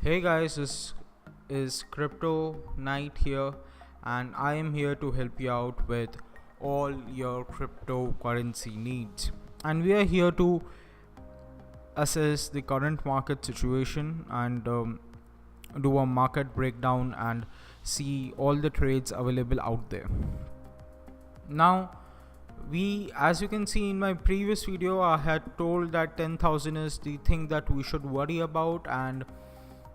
Hey guys, this is Crypto Knight here, and I am here to help you out with all your cryptocurrency needs. And we are here to assess the current market situation and do a market breakdown and see all the trades available out there. Now, as you can see in my previous video, I had told that 10,000 is the thing that we should worry about, and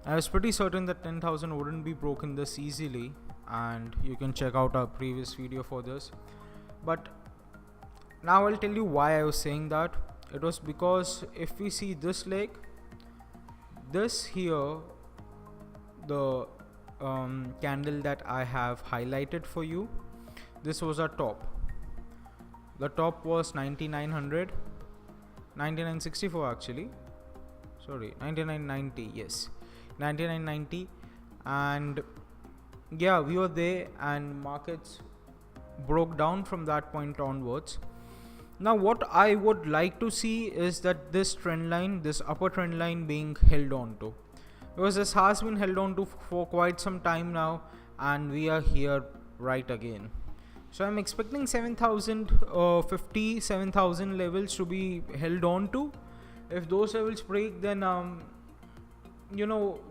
I was pretty certain that 10,000 wouldn't be broken this easily, and you can check out our previous video for this. But now I'll tell you why I was saying that. It was because if we see this leg, this here, the candle that I have highlighted for you, this was our top. The top was 9964 actually. Sorry, 9990. Yes, 9990, and yeah, we were there, and markets broke down from that point onwards. Now, what I would like to see is that this trend line, this upper trend line, being held on to, because this has been held on to for quite some time now, and we are here right again. So I'm expecting 7,050, 7,000 levels to be held on to. If those levels break, then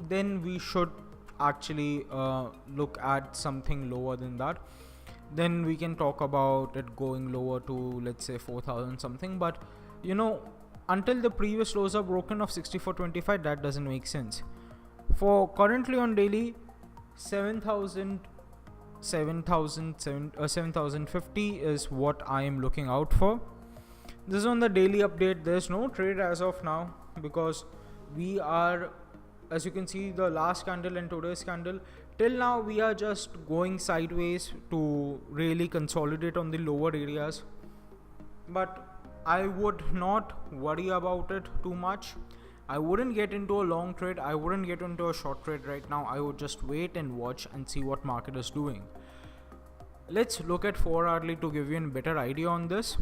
then we should actually look at something lower than that. Then we can talk about it going lower to, let's say, 4,000 something. But until the previous lows are broken of 64.25, that doesn't make sense. For currently on daily, 7,050 is what I am looking out for. This is on the daily update. There's no trade as of now, because we are, as you can see, the last candle and today's candle, till now we are just going sideways to really consolidate on the lower areas. But I would not worry about it too much. I wouldn't get into a long trade, I wouldn't get into a short trade right now. I would just wait and watch and see what market is doing. Let's look at 4 hourly to give you a better idea on this,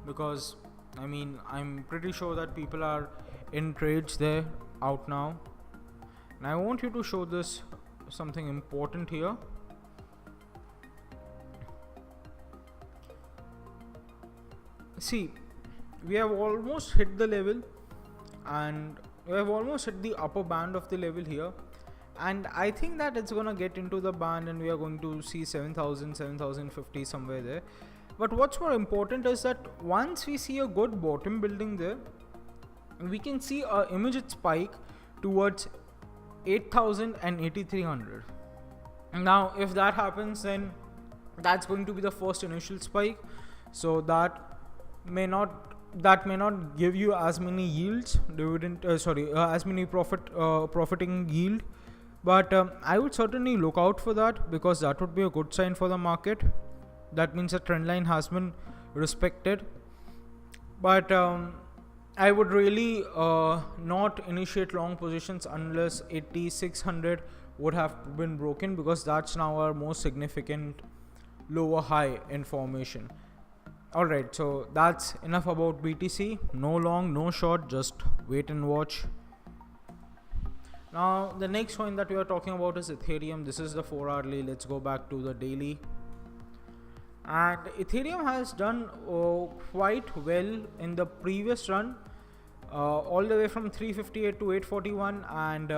because I'm pretty sure that people are in trades there out now. And I want you to show this something important here. See, we have almost hit the level, and we have almost hit the upper band of the level here, and I think that it's gonna get into the band and we are going to see 7,000, 7,050 somewhere there. But what's more important is that once we see a good bottom building there, we can see a immediate spike towards 8,000 and 8,300. Now if that happens, then that's going to be the first initial spike. So that may not give you as many yields, as many profiting yield, but I would certainly look out for that, because that would be a good sign for the market. That means the trend line has been respected. But I would really not initiate long positions unless 8,600 would have been broken, because that's now our most significant lower high in formation. Alright, so that's enough about BTC. No long, no short, just wait and watch. Now the next coin that we are talking about is Ethereum. This is the 4 hourly. Let's go back to the daily. And Ethereum has done quite well in the previous run, all the way from 358 to 841. And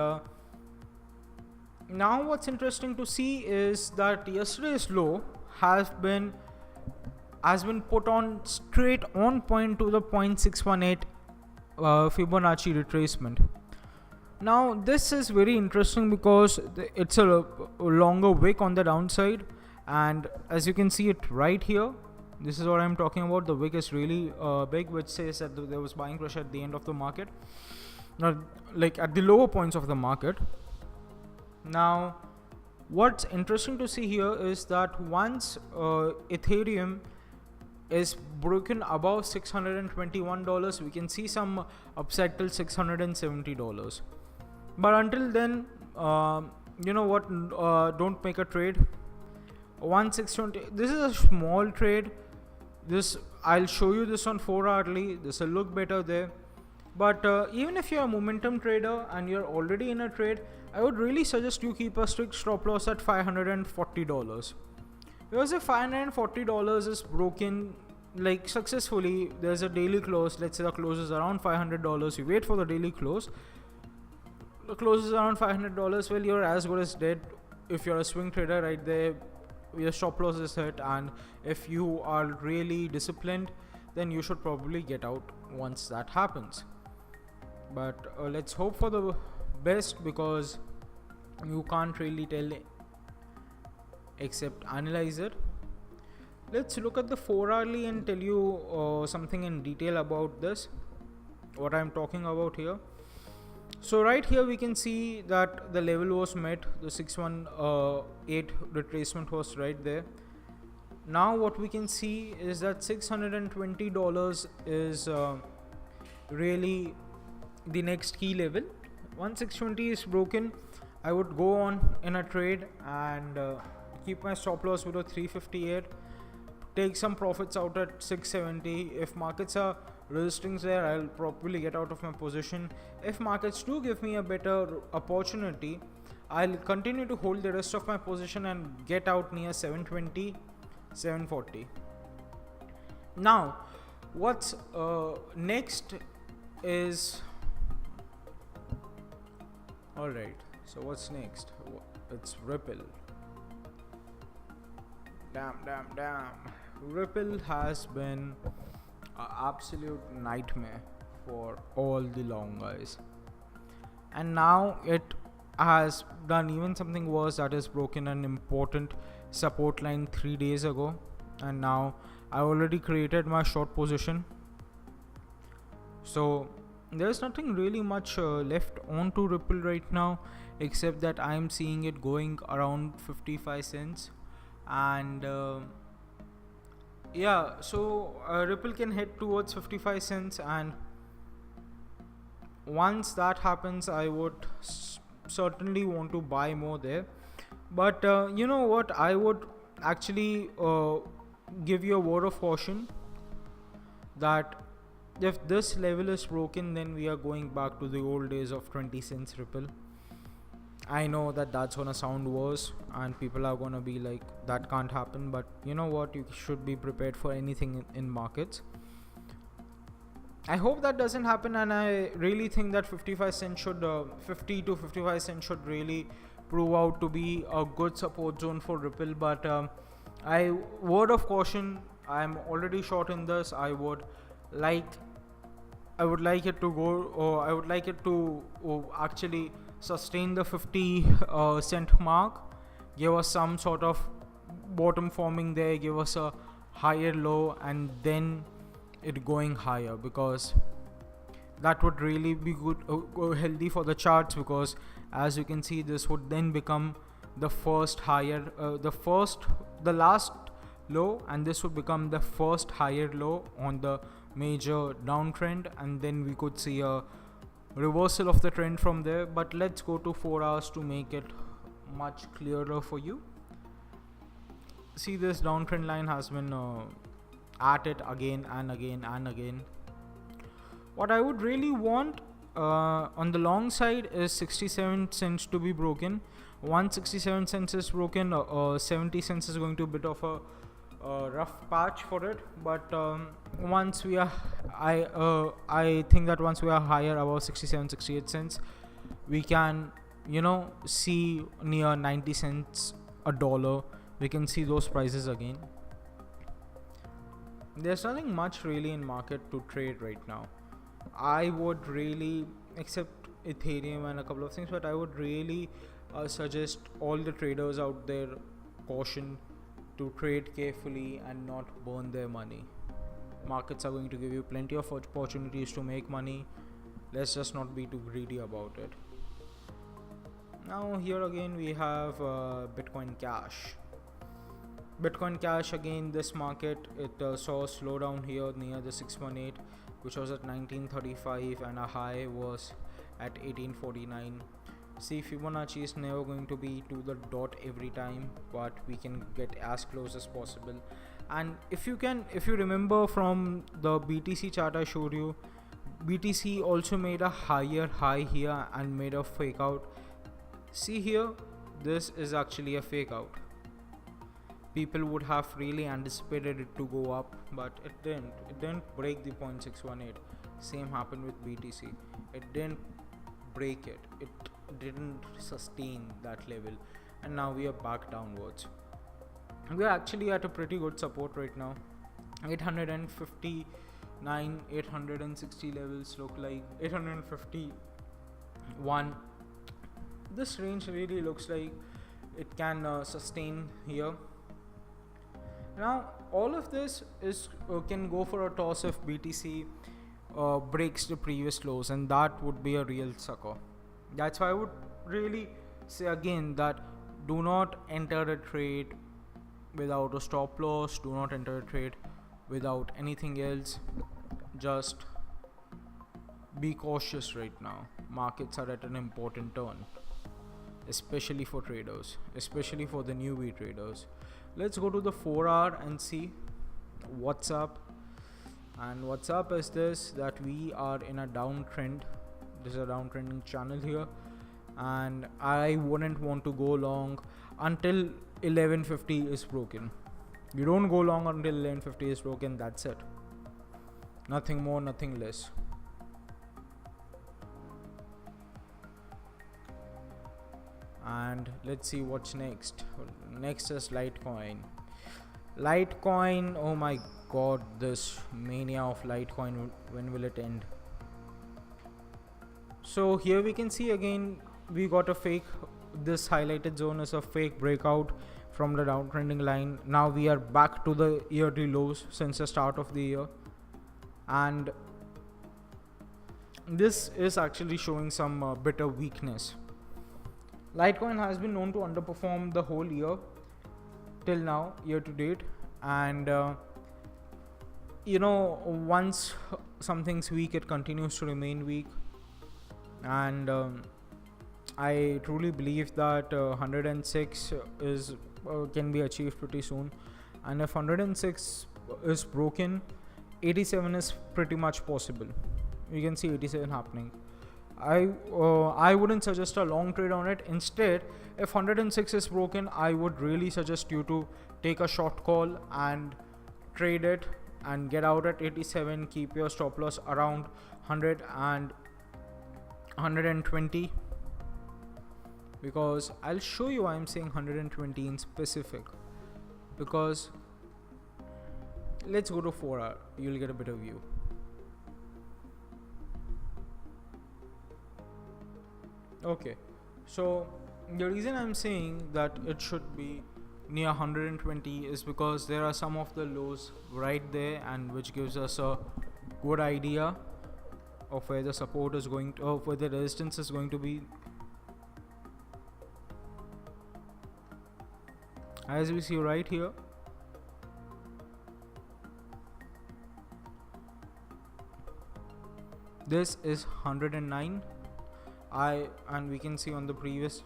now what's interesting to see is that yesterday's low has been put on straight on point to the 0.618 Fibonacci retracement. Now this is very interesting because it's a longer wick on the downside, and as you can see it right here, this is what I'm talking about. The wick is really big, which says that there was buying pressure at the end of the market, like at the lower points of the market. Now what's interesting to see here is that once Ethereum is broken above $621, we can see some upside till $670. But until then, don't make a trade. 1620, this is a small trade. This, I'll show you this on 4 hourly. This will look better there. But even if you're a momentum trader and you're already in a trade, I would really suggest you keep a strict stop loss at $540. Because if $540 is broken like successfully, there's a daily close, let's say the close is around $500, you wait for the daily close, the close is around $500, well, you're as good as dead. If you're a swing trader, right there, your stop loss is hit, and if you are really disciplined, then you should probably get out once that happens. But let's hope for the best, because you can't really tell except analyze it. Let's look at the 4-hourly and tell you something in detail about this, what I'm talking about here. So right here we can see that the level was met, the 618 retracement was right there. Now what we can see is that $620 is really the next key level. Once 620 is broken, I would go on in a trade and keep my stop loss below 358, take some profits out at 670. If markets are resisting there, I'll probably get out of my position. If markets do give me a better opportunity, I'll continue to hold the rest of my position and get out near 720, 740. Now what's next is, alright, so what's next? It's Ripple. Damn. Ripple has been an absolute nightmare for all the long guys, and now it has done even something worse, that is broken an important support line 3 days ago, and now I already created my short position. So there's nothing really much left on to Ripple right now, except that I'm seeing it going around 55 cents, and yeah, so Ripple can head towards 55 cents, and once that happens, I would certainly want to buy more there. But you know what, I would actually give you a word of caution that if this level is broken, then we are going back to the old days of 20 cents Ripple. I know that that's gonna sound worse and people are gonna be like, that can't happen, but you know what, you should be prepared for anything in markets. I hope that doesn't happen, and I really think that 55 cents should 50 to 55 cents should really prove out to be a good support zone for Ripple. But word of caution, I'm already short in this. I would like it to go, or I would like it to actually sustain the 50 cent mark, give us some sort of bottom forming there, give us a higher low, and then it going higher, because that would really be good, healthy for the charts, because as you can see, this would then become the first higher, the last low, and this would become the first higher low on the major downtrend, and then we could see a reversal of the trend from there. But let's go to 4 hours to make it much clearer for you. See, this downtrend line has been at it again and again and again. What I would really want on the long side is 67 cents to be broken. Once 67 cents is broken, 70 cents is going to be a bit of a rough patch for it. But once we are, I think that once we are higher above 67, 68 cents, we can, see near 90 cents a dollar. We can see those prices again. There's nothing much really in market to trade right now. I would really, except Ethereum and a couple of things, but I would really suggest all the traders out there caution to trade carefully and not burn their money. Markets are going to give you plenty of opportunities to make money. Let's just not be too greedy about it. Now here again we have Bitcoin Cash. Bitcoin Cash, again, this market, it saw a slowdown here near the 618, which was at 1935, and a high was at 1849. See, Fibonacci is never going to be to the dot every time, but we can get as close as possible. And if you remember from the BTC chart I showed you, BTC also made a higher high here and made a fake out. See here, this is actually a fake out. People would have really anticipated it to go up, but it didn't break the 0.618. Same happened with BTC. It didn't break it, it didn't sustain that level, and now we are back downwards. We are actually at a pretty good support right now. 859, 860 levels look like 851. This range really looks like it can sustain here. Now all of this is can go for a toss if BTC breaks the previous lows, and that would be a real sucker. That's why I would really say again that do not enter a trade without a stop loss, do not enter a trade without anything else. Just be cautious right now. Markets are at an important turn, especially for traders, especially for the newbie traders. Let's go to the 4-hour and see what's up. And what's up is this, that we are in a downtrend. This is a downtrending channel here, and I wouldn't want to go long until 1150 is broken. You don't go long until 1150 is broken. That's it, nothing more, nothing less. And let's see what's next. Next is Litecoin. Oh my god, this mania of Litecoin, when will it end? So here we can see again we got a fake. This highlighted zone is a fake breakout from the downtrending line. Now we are back to the yearly lows since the start of the year, and this is actually showing some bit of weakness. Litecoin has been known to underperform the whole year till now, year to date, and once something's weak, it continues to remain weak. And I truly believe that 106 is can be achieved pretty soon, and if 106 is broken, 87 is pretty much possible. You can see 87 happening. I wouldn't suggest a long trade on it. Instead, if 106 is broken, I would really suggest you to take a short call and trade it and get out at 87. Keep your stop loss around 100 and 120, because I'll show you why I'm saying 120 in specific. Because let's go to 4-hour, you'll get a better view. Okay, so the reason I'm saying that it should be near 120 is because there are some of the lows right there, and which gives us a good idea of where the support is going to, of where the resistance is going to be. As we see right here, this is 109. And we can see on the previous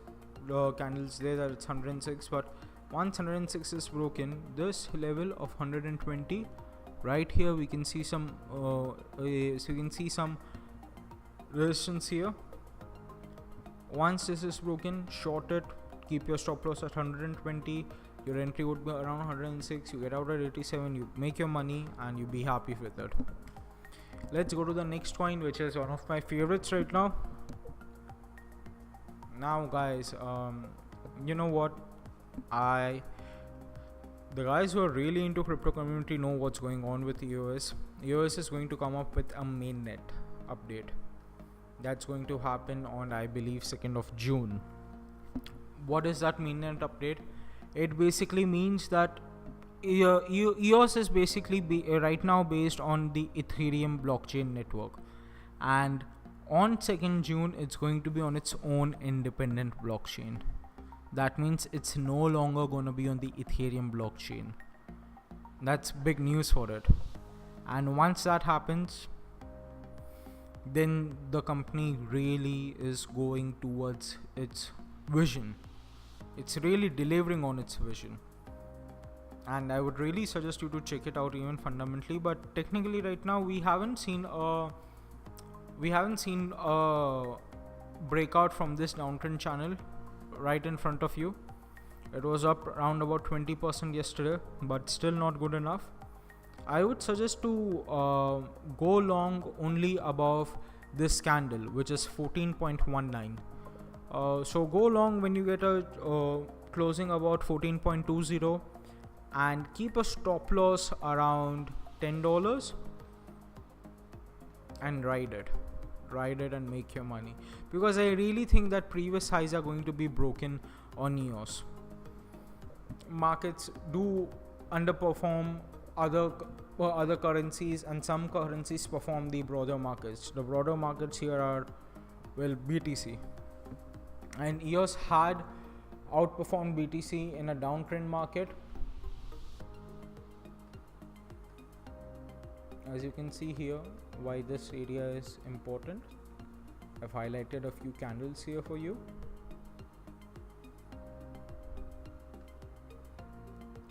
candles there that it's 106, but once 106 is broken, this level of 120 right here, we can see some resistance here. Once this is broken, short it, keep your stop loss at 120. Your entry would be around 106. You get out at 87, you make your money, and you be happy with it. Let's go to the next coin, which is one of my favorites right now. Now guys, you know what, the guys who are really into crypto community know what's going on with EOS. EOS is going to come up with a mainnet update. That's going to happen on, I believe, 2nd of June. What is that mainnet update? It basically means that EOS is basically right now based on the Ethereum blockchain network, and on 2nd June it's going to be on its own independent blockchain. That means it's no longer going to be on the Ethereum blockchain. That's big news for it. And once that happens, then the company really is going towards its vision. It's really delivering on its vision, and I would really suggest you to check it out even fundamentally. But technically right now we haven't seen a we haven't seen a breakout from this downtrend channel right in front of you. It was up around about 20% yesterday, but still not good enough. I would suggest to go long only above this candle, which is 14.19. So go long when you get a closing about 14.20, and keep a stop loss around $10 and ride it and make your money, because I really think that previous highs are going to be broken on EOS. Markets do underperform other currencies, and some currencies perform the broader markets. The broader markets here are, well, BTC, and EOS had outperformed BTC in a downtrend market. As you can see here, why this area is important. I've highlighted a few candles here for you.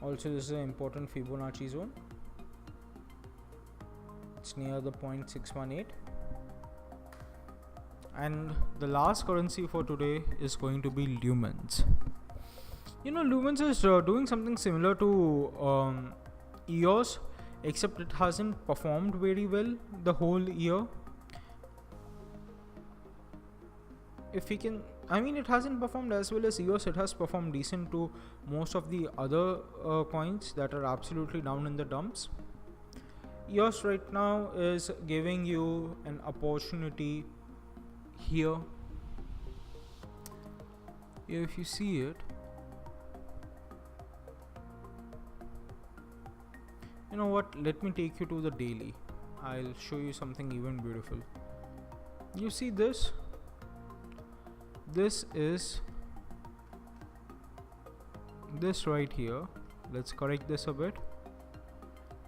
Also, this is an important Fibonacci zone. It's near the 0.618. And the last currency for today is going to be Lumens. Lumens is doing something similar to EOS, except it hasn't performed very well the whole year. It hasn't performed as well as EOS. It has performed decent to most of the other coins that are absolutely down in the dumps. EOS right now is giving you an opportunity here. If you see it, you know what, let me take you to the daily. I'll show you something even beautiful. You see this? This is this right here. Let's correct this a bit.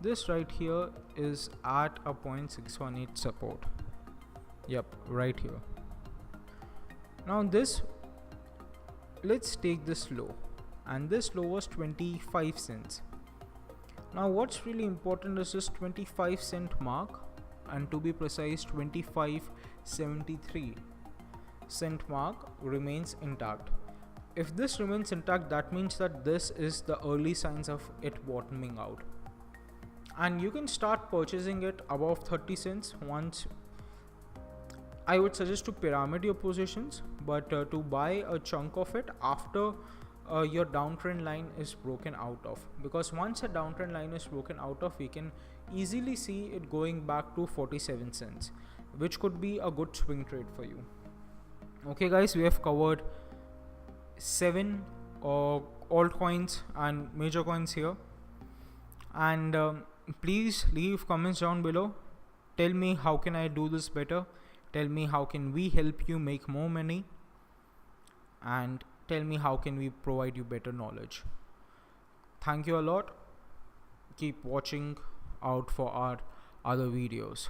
This right here is at a 0.618 support. Yep, right here. Now this, let's take this low, and this low was 25 cents. Now what's really important is this 25 cent mark, and to be precise 25.73 cent mark remains intact. If this remains intact, that means that this is the early signs of it bottoming out, and you can start purchasing it above 30 cents. Once, I would suggest to pyramid your positions, but to buy a chunk of it after your downtrend line is broken out of, because once a downtrend line is broken out of, we can easily see it going back to 47 cents, which could be a good swing trade for you. Okay guys, we have covered 7 altcoins and major coins here, and please leave comments down below. Tell me how can I do this better, tell me how can we help you make more money, and tell me how can we provide you better knowledge. Thank you a lot. Keep watching out for our other videos.